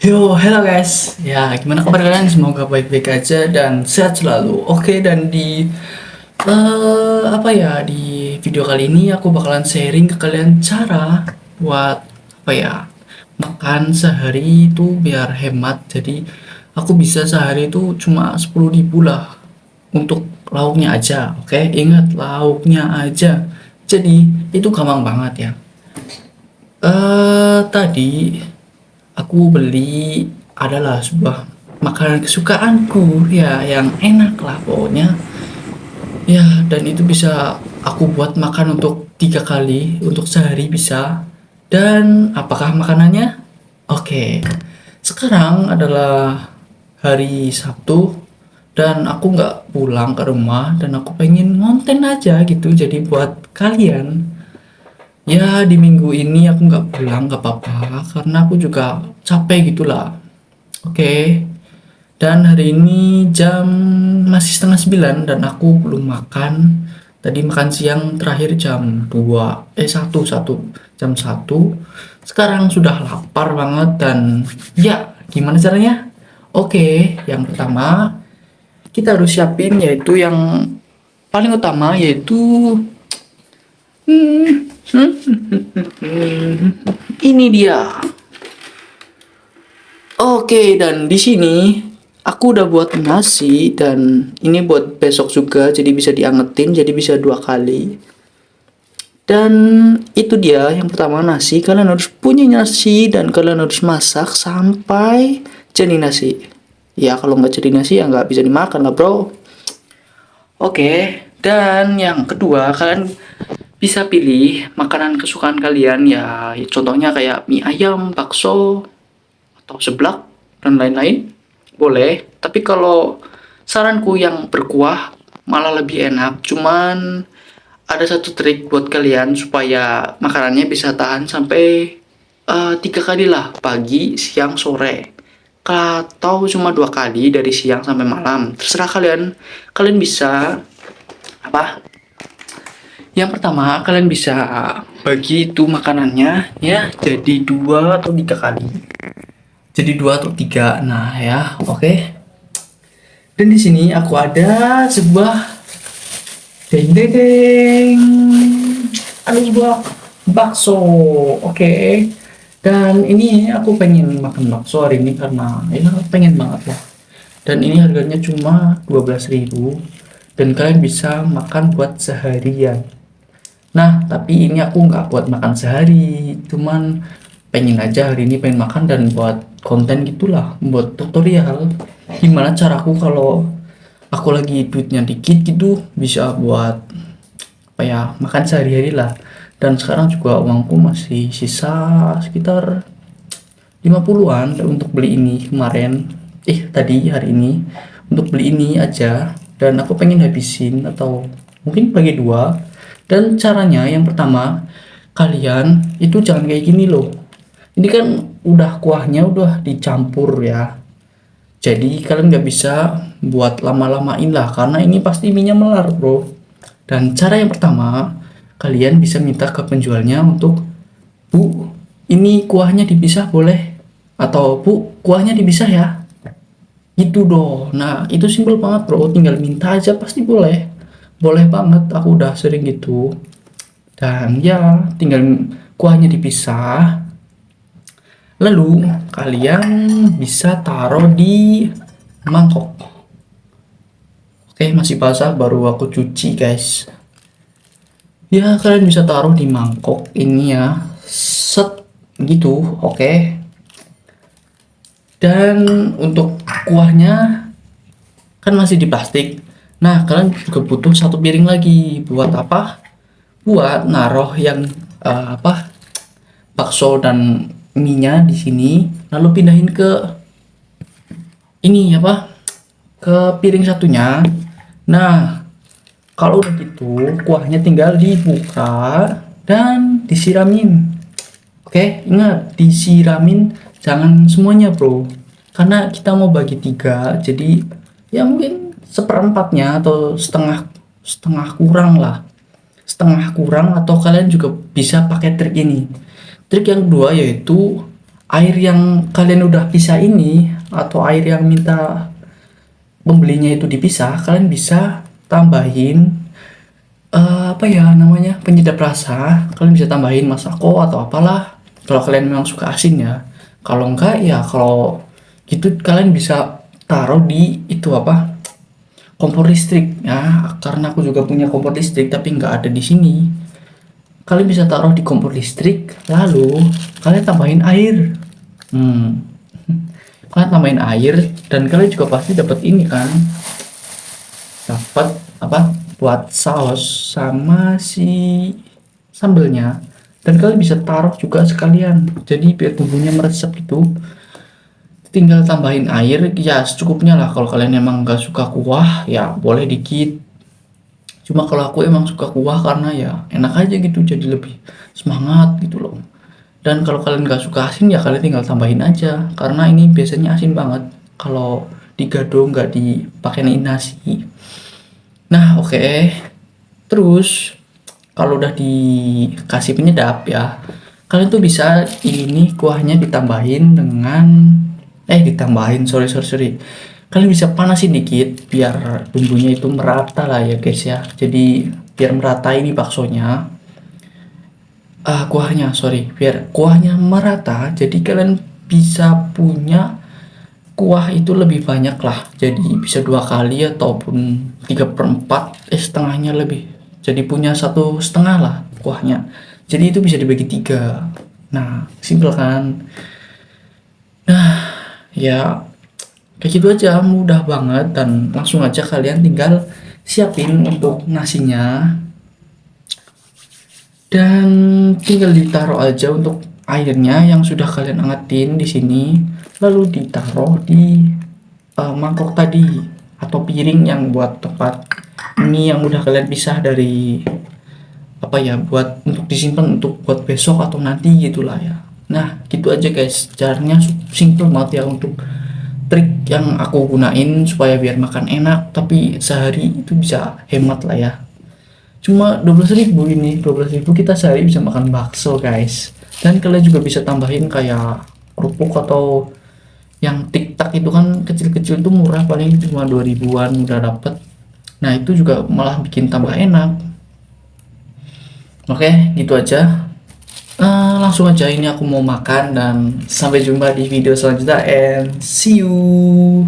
Yo, hello guys. Ya, gimana kabar kalian? Semoga baik-baik aja dan sehat selalu. Oke, dan di di video kali ini aku bakalan sharing ke kalian cara buat makan sehari itu biar hemat. Jadi aku bisa sehari itu cuma 10.000 lah untuk lauknya aja. Oke, ingat lauknya aja. Jadi itu gampang banget ya. Tadi aku beli adalah sebuah makanan kesukaanku ya yang enak lah pokoknya ya, dan itu bisa aku buat makan untuk 3 kali untuk sehari bisa. Dan apakah makanannya? Oke, sekarang adalah hari Sabtu dan aku nggak pulang ke rumah dan aku pengen ngonten aja gitu, jadi buat kalian ya di minggu ini aku nggak pulang nggak apa-apa karena aku juga capek gitulah. Oke, dan hari ini jam masih setengah 9 dan aku belum makan. Tadi makan siang terakhir jam 2, 1, 1, jam 1. Sekarang sudah lapar banget dan ya, gimana caranya? Oke, yang pertama kita harus siapin yaitu yang paling utama yaitu ini dia. Oke, dan di sini aku udah buat nasi dan ini buat besok juga, jadi bisa diangetin, jadi bisa 2 kali. Dan itu dia yang pertama nasi, kalian harus punya nasi dan kalian harus masak sampai jadi nasi. Ya kalau nggak jadi nasi ya nggak bisa dimakan lah bro. Oke, dan yang kedua kalian bisa pilih makanan kesukaan kalian ya, contohnya kayak mie ayam, bakso, atau seblak dan lain-lain boleh, tapi kalau saranku yang berkuah malah lebih enak. Cuman ada satu trik buat kalian supaya makanannya bisa tahan sampai 3 kali lah, pagi, siang, sore, atau cuma 2 kali dari siang sampai malam, terserah kalian. Kalian bisa apa yang pertama, kalian bisa bagi itu makanannya ya jadi 2 atau 3 kali, jadi 2 atau 3. Nah ya, oke. Dan di sini aku ada sebuah deng deng deng, ada sebuah bakso. Oke. Dan ini aku pengen makan bakso hari ini karena ya pengen banget lah. Dan ini harganya cuma 12.000 dan kalian bisa makan buat seharian. Nah, tapi ini aku nggak buat makan sehari, cuman pengen aja hari ini pengen makan dan buat konten gitulah, buat tutorial gimana caraku kalau aku lagi duitnya dikit gitu bisa buat makan sehari-hari lah. Dan sekarang juga uangku masih sisa sekitar 50-an untuk beli ini kemarin, tadi hari ini untuk beli ini aja, dan aku pengen habisin atau mungkin bagi 2. Dan caranya yang pertama, kalian itu jangan kayak gini loh. Ini kan udah kuahnya udah dicampur ya. Jadi kalian nggak bisa buat lama-lamain lah karena ini pasti minyak melar bro. Dan cara yang pertama, kalian bisa minta ke penjualnya untuk, "Bu, ini kuahnya dipisah boleh?" Atau, "Bu, kuahnya dipisah ya." Gitu dong. Nah, itu simpel banget bro, tinggal minta aja pasti boleh. Boleh banget, aku udah sering gitu. Dan ya, tinggal kuahnya dipisah. Lalu kalian bisa taruh di mangkok. Oke, masih basah baru aku cuci guys. Ya, kalian bisa taruh di mangkok ini ya. Set gitu, oke. Dan untuk kuahnya kan masih di plastik. Nah, kalian juga butuh 1 piring lagi. Buat apa? Buat naruh yang bakso dan mie-nya di sini, lalu pindahin ke ini ke piring satunya. Nah, kalau udah gitu, kuahnya tinggal dibuka dan disiramin. Oke, ingat disiramin, jangan semuanya bro, karena kita mau bagi 3, jadi ya mungkin seperempatnya atau setengah setengah kurang lah, setengah kurang. Atau kalian juga bisa pakai trik ini. Trik yang kedua yaitu air yang kalian udah pisah ini atau air yang minta pembelinya itu dipisah, kalian bisa tambahin apa ya namanya, penyedap rasa. Kalian bisa tambahin masako atau apalah kalau kalian memang suka asin ya. Kalau enggak ya, kalau gitu kalian bisa taruh di itu apa, kompor listrik ya, karena aku juga punya kompor listrik tapi nggak ada di sini. Kalian bisa taruh di kompor listrik, lalu kalian tambahin air. Kalian tambahin air dan kalian juga pasti dapat ini kan, dapat apa, buat saus sama si sambelnya. Dan kalian bisa taruh juga sekalian, jadi biar bumbunya meresap itu. Tinggal tambahin air ya secukupnya lah. Kalau kalian emang nggak suka kuah ya boleh dikit, cuma kalau aku emang suka kuah karena ya enak aja gitu, jadi lebih semangat gitu loh. Dan kalau kalian nggak suka asin ya kalian tinggal tambahin aja, karena ini biasanya asin banget kalau digado nggak dipakein nasi. Nah oke. Terus kalau udah dikasih penyedap ya, kalian tuh bisa ini kuahnya ditambahin dengan ditambahin, sorry, kalian bisa panasin dikit biar bumbunya itu merata lah ya guys ya. Jadi biar merata ini baksonya, kuahnya, sorry, biar kuahnya merata. Jadi kalian bisa punya kuah itu lebih banyak lah, jadi bisa 2 kali ataupun 3/4, setengahnya lebih, jadi punya 1,5 lah kuahnya. Jadi itu bisa dibagi 3. Nah simple kan. Nah ya kayak gitu aja, mudah banget, dan langsung aja kalian tinggal siapin untuk nasinya dan tinggal ditaruh aja untuk airnya yang sudah kalian angetin di sini, lalu ditaruh di mangkok tadi atau piring yang buat tempat mie yang udah kalian pisah dari apa ya, buat untuk disimpan untuk buat besok atau nanti gitulah ya. Nah gitu aja guys, caranya simple banget ya untuk trik yang aku gunain supaya biar makan enak tapi sehari itu bisa hemat lah ya. Cuma 12.000 ini, 12.000 kita sehari bisa makan bakso guys. Dan kalian juga bisa tambahin kayak kerupuk atau yang tiktak itu kan kecil-kecil itu murah, paling cuma 2.000-an udah dapet. Nah itu juga malah bikin tambah enak. Oke gitu aja. Langsung aja ini aku mau makan, dan sampai jumpa di video selanjutnya and see you.